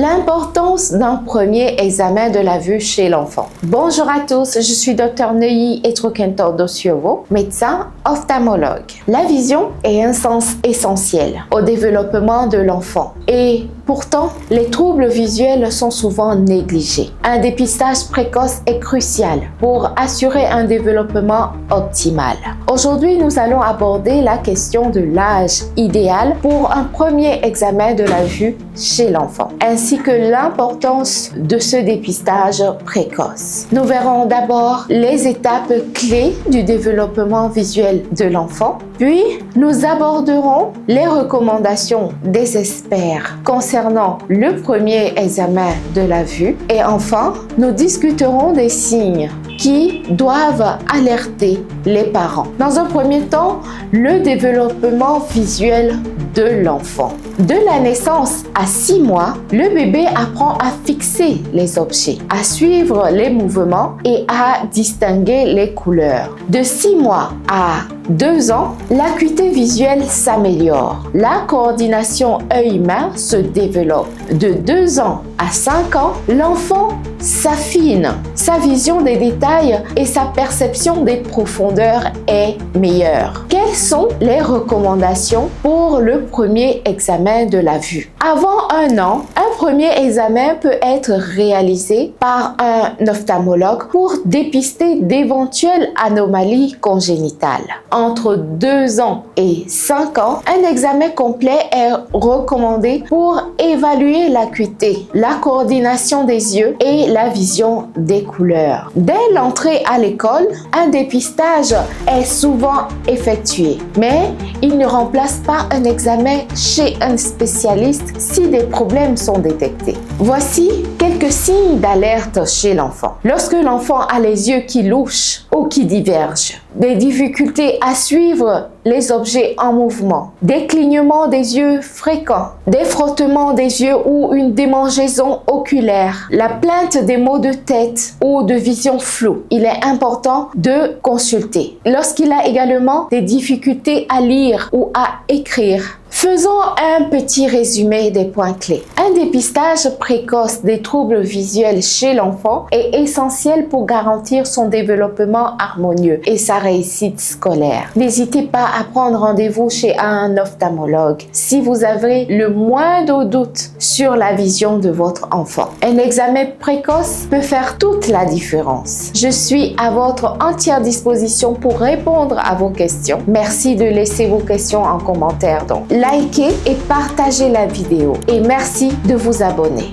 L'importance d'un premier examen de la vue chez l'enfant. Bonjour à tous, je suis Dr Neuilly Etro-Quintor-Dociovo, médecin ophtalmologue. La vision est un sens essentiel au développement de l'enfant et pourtant, les troubles visuels sont souvent négligés. Un dépistage précoce est crucial pour assurer un développement optimal. Aujourd'hui, nous allons aborder la question de l'âge idéal pour un premier examen de la vue chez l'enfant, ainsi que l'importance de ce dépistage précoce. Nous verrons d'abord les étapes clés du développement visuel de l'enfant, puis nous aborderons les recommandations des experts concernant le premier examen de la vue et enfin, nous discuterons des signes qui doivent alerter les parents. Dans un premier temps, le développement visuel de l'enfant. De la naissance à 6 mois, le bébé apprend à fixer les objets, à suivre les mouvements et à distinguer les couleurs. De 6 mois à 2 ans, l'acuité visuelle s'améliore. La coordination œil-main se développe. De 2 ans à 5 ans, l'enfant s'affine. Sa vision des détails et sa perception des profondeurs est meilleure. Quelles sont les recommandations pour le premier examen de la vue? Avant 1 an, un premier examen peut être réalisé par un ophtalmologue pour dépister d'éventuelles anomalies congénitales. Entre 2 ans et 5 ans, un examen complet est recommandé pour évaluer l'acuité, la coordination des yeux et la vision des couleurs. Dès l'entrée à l'école, un dépistage est souvent effectué, mais il ne remplace pas un examen chez un spécialiste si des problèmes sont détectés. Voici quelques signes d'alerte chez l'enfant. Lorsque l'enfant a les yeux qui louchent ou qui divergent, des difficultés à suivre les objets en mouvement, des clignements des yeux fréquents, des frottements des yeux ou une démangeaison oculaire, la plainte des maux de tête ou de vision floue, il est important de consulter. Lorsqu'il a également des difficultés à lire ou à écrire, faisons un petit résumé des points clés. Un dépistage précoce des troubles visuels chez l'enfant est essentiel pour garantir son développement harmonieux et sa réussite scolaire. N'hésitez pas à prendre rendez-vous chez un ophtalmologue si vous avez le moindre doute sur la vision de votre enfant. Un examen précoce peut faire toute la différence. Je suis à votre entière disposition pour répondre à vos questions. Merci de laisser vos questions en commentaire donc. Likez et partagez la vidéo et merci de vous abonner.